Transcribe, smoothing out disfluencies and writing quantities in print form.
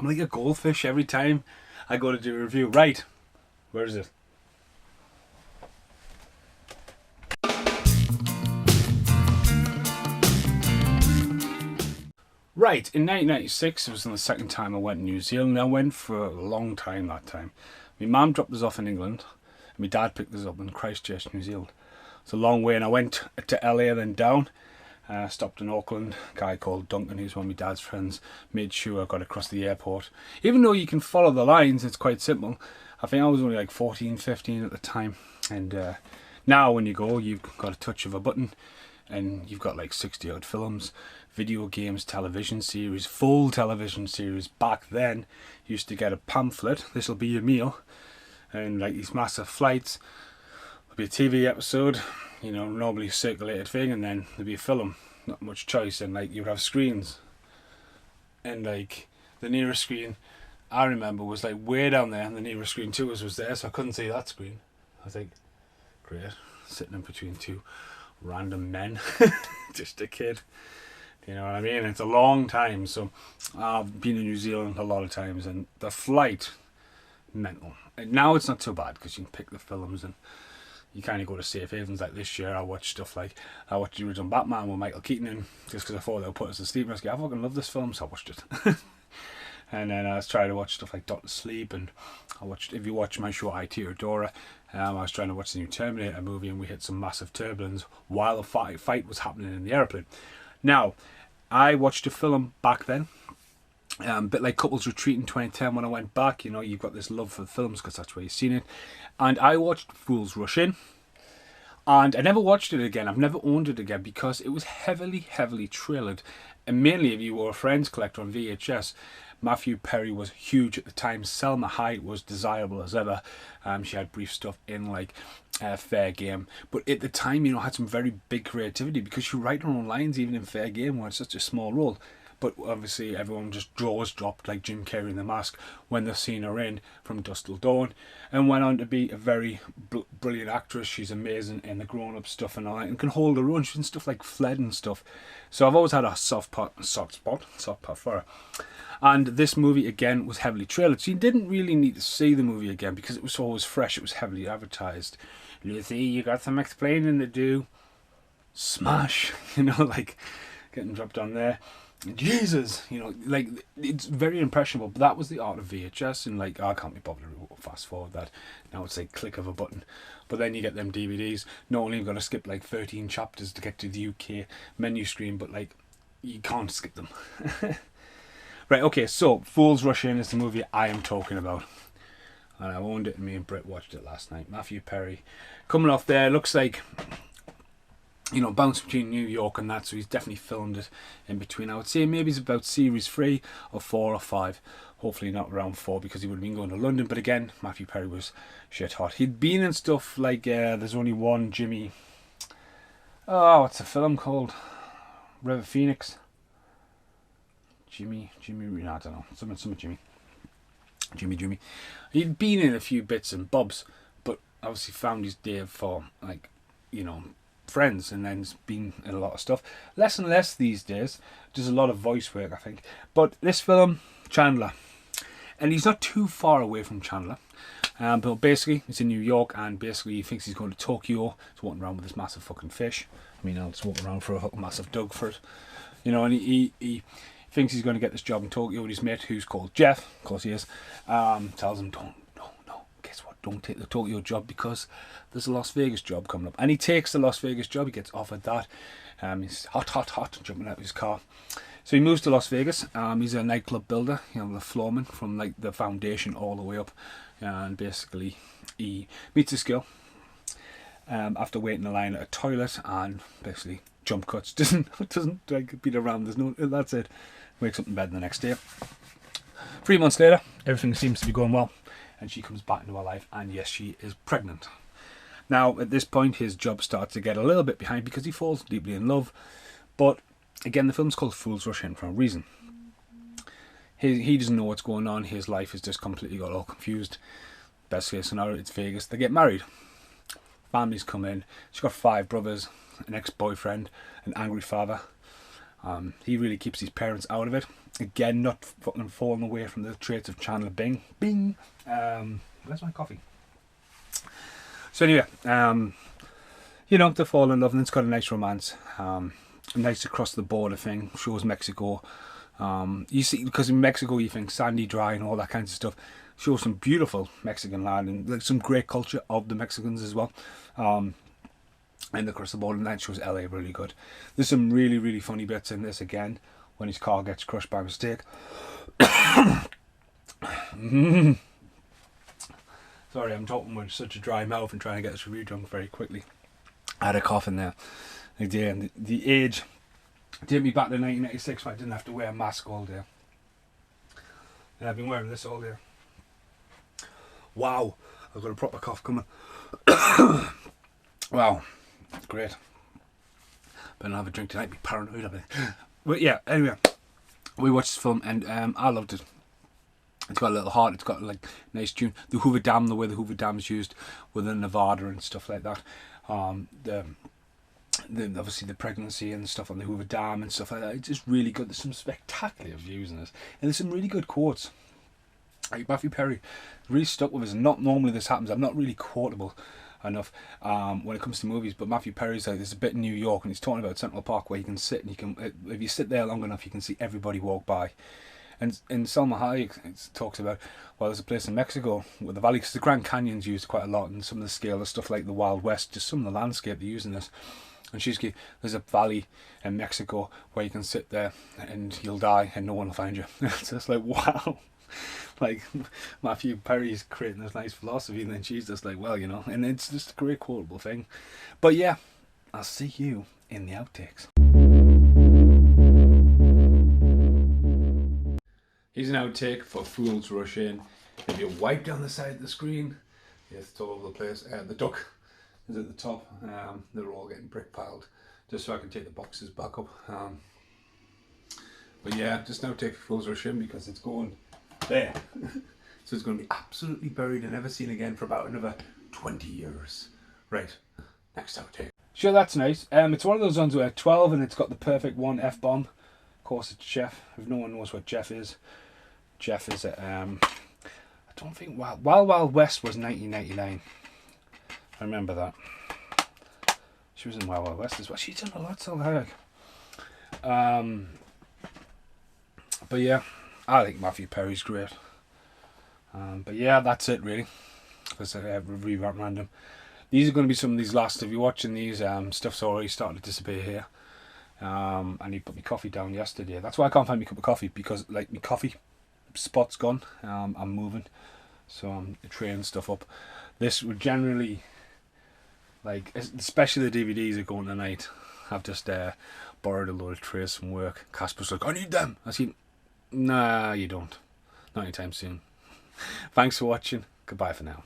I'm like a goldfish every time I go to do a review. Right, where is it? Right, in 1996, it was the second time I went to New Zealand. I went for a long time that time. My mum dropped us off in England, and my dad picked us up in Christchurch, New Zealand. It's a long way, and I went to LA, then down. Stopped in Auckland. A guy called Duncan, who's one of my dad's friends, made sure I got across the airport. Even though you can follow the lines, it's quite simple. I think I was only like 14, 15 at the time. And now when you go, you've got a touch of a button, and you've got like 60 odd films, video games, television series, full television series. Back then, you used to get a pamphlet, this'll be your meal, and like these massive flights. There'll be a TV episode, you know, normally circulated thing, and then there'll be a film. Not much choice, and like you'd have screens. And like the nearest screen I remember was like way down there, and the nearest screen to us was there, so I couldn't see that screen. I think, great, sitting in between two random men, just a kid. You know what I mean? It's a long time, so I've been in New Zealand a lot of times, and the flight, mental. And now it's not too bad because you can pick the films and you kind of go to safe havens. Like this year, I watched stuff like I watched the original Batman with Michael Keaton in, just because I thought they'll put us to sleep. And I was like, I fucking love this film, so I watched it. And then I was trying to watch stuff like Doctor Sleep, and I watched, if you watch my show IT or Dora, I was trying to watch the new Terminator movie, and we hit some massive turbulence while the fight was happening in the airplane. Now, I watched a film back then, a bit like Couples Retreat in 2010 when I went back. You know, you've got this love for films because that's where you've seen it. And I watched Fools Rush In, and I never watched it again. I've never owned it again because it was heavily trailered. And mainly if you were a Friends collector on VHS, Matthew Perry was huge at the time. Selma Hayek was desirable as ever. She had brief stuff in like Fair Game, but at the time, you know, had some very big creativity because she write her own lines even in Fair Game, where it's such a small role. But obviously everyone just jaws dropped like Jim Carrey in The Mask when they've seen her in From Dusk Till Dawn, and went on to be a very brilliant actress. She's amazing in the grown-up stuff and all that, and can hold her own. She's in stuff like Fled and stuff. So I've always had a soft spot for her. And this movie again was heavily trailered, so you didn't really need to see the movie again because it was always fresh. It was heavily advertised. Lucy, you got some explaining to do. Smash, you know, like getting dropped on there. Jesus, you know, like it's very impressionable. But that was the art of VHS, and like I can't be bothered to fast forward that. Now it's like click of a button. But then you get them DVDs. Not only you've got to skip like 13 chapters to get to the UK menu screen, but like you can't skip them. Right, okay, so Fools Rush In is the movie I am talking about. And I owned it, and me and Britt watched it last night. Matthew Perry coming off there, looks like, you know, bounced between New York and that, so he's definitely filmed it in between. I would say maybe it's about series 3 or 4 or 5. Hopefully not around 4 because he would have been going to London. But again, Matthew Perry was shit hot. He'd been in stuff like, there's only one Jimmy... Oh, what's the film called? River Phoenix? Jimmy, no, I don't know. Some Jimmy. He'd been in a few bits and bobs, but obviously found his day for, like, you know, Friends, and then has been in a lot of stuff. Less and less these days. Does a lot of voice work, I think. But this film, Chandler, and he's not too far away from Chandler. But basically, he's in New York, and basically he thinks he's going to Tokyo. He's walking around with this massive fucking fish. I mean, I'll just walk around for a massive dog for it. You know, and he thinks he's going to get this job in Tokyo with his mate, who's called Jeff. Of course he is. Tells him, no, guess what? Don't take the Tokyo job because there's a Las Vegas job coming up. And he takes the Las Vegas job. He gets offered that. He's hot, jumping out of his car. So he moves to Las Vegas. He's a nightclub builder, you know, the floorman from like the foundation all the way up. And basically he meets this girl after waiting in line at a toilet, and basically jump cuts. Doesn't like beat around. There's no, that's it. Wakes up in bed the next day. 3 months later, everything seems to be going well, and she comes back into her life, and yes, she is pregnant. Now, at this point, his job starts to get a little bit behind because he falls deeply in love. But again, the film's called Fools Rush In for a reason. He doesn't know what's going on. His life has just completely got all confused. Best case scenario, it's Vegas. They get married. Families come in. She's got 5 brothers, an ex-boyfriend, an angry father. He really keeps his parents out of it. Again, not fucking falling away from the traits of Chandler Bing. Bing! Where's my coffee? So anyway, you know, they fall in love, and it's got a nice romance. A nice across the border thing. Shows Mexico. You see, because in Mexico you think sandy, dry, and all that kinds of stuff. Shows some beautiful Mexican land and like some great culture of the Mexicans as well. And across the border, and that shows LA really good. There's some really, really funny bits in this again, when his car gets crushed by mistake. Sorry, I'm talking with such a dry mouth and trying to get this review done very quickly. I had a cough in there. Again, the age did me back to 1986 when I didn't have to wear a mask all day. And I've been wearing this all day. Wow, I've got a proper cough coming. Wow, great. Better have a drink tonight, be paranoid of it. But yeah, anyway, we watched this film and I loved it. It's got a little heart, it's got like nice tune. The Hoover Dam, the way the Hoover Dam is used within Nevada and stuff like that. Obviously the pregnancy and stuff on the Hoover Dam and stuff like that. It's just really good. There's some spectacular views in this. And there's some really good quotes. Like Matthew Perry really stuck with us. And not normally this happens. I'm not really quotable enough when it comes to movies, but Matthew Perry's like, there's a bit in New York and he's talking about Central Park where you can sit and you can, if you sit there long enough, you can see everybody walk by. And in Salma Hayek, it talks about, well, there's a place in Mexico where the valley, because the Grand Canyon's used quite a lot, and some of the scale of stuff like the Wild West, just some of the landscape they're using this. And there's a valley in Mexico where you can sit there and you'll die and no one will find you. So it's like, wow. Like, Matthew Perry's creating this nice philosophy, and then she's just like, well, you know, and it's just a great quotable thing. But yeah, I'll see you in the outtakes. Here's an outtake for Fools Rush In. If you wipe down the side of the screen, yes, it's all over the place. The duck is at the top. They're all getting brick piled, just so I can take the boxes back up. But yeah, just an outtake for Fools Rush In because it's going there. So it's going to be absolutely buried and never seen again for about another 20 years. Right, next outtake. Sure, that's nice. It's one of those ones where 12 and it's got the perfect one F-bomb. Of course it's Jeff. If no one knows what Jeff is at, I don't think, Wild Wild West was 1999. I remember that. She was in Wild Wild West as well. She's done a lot, so hard. But yeah, I think Matthew Perry's great. But yeah, that's it really. Because I have random. These are going to be some of these last. If you're watching these, stuff's already starting to disappear here. I need to put my coffee down yesterday. That's why I can't find my cup of coffee, because like my coffee spot's gone. I'm moving, so I'm traying stuff up. This would generally, like, especially the DVDs are going tonight. I've just borrowed a load of trays from work. Casper's like, I need them. I said, nah, you don't. Not anytime soon. Thanks for watching. Goodbye for now.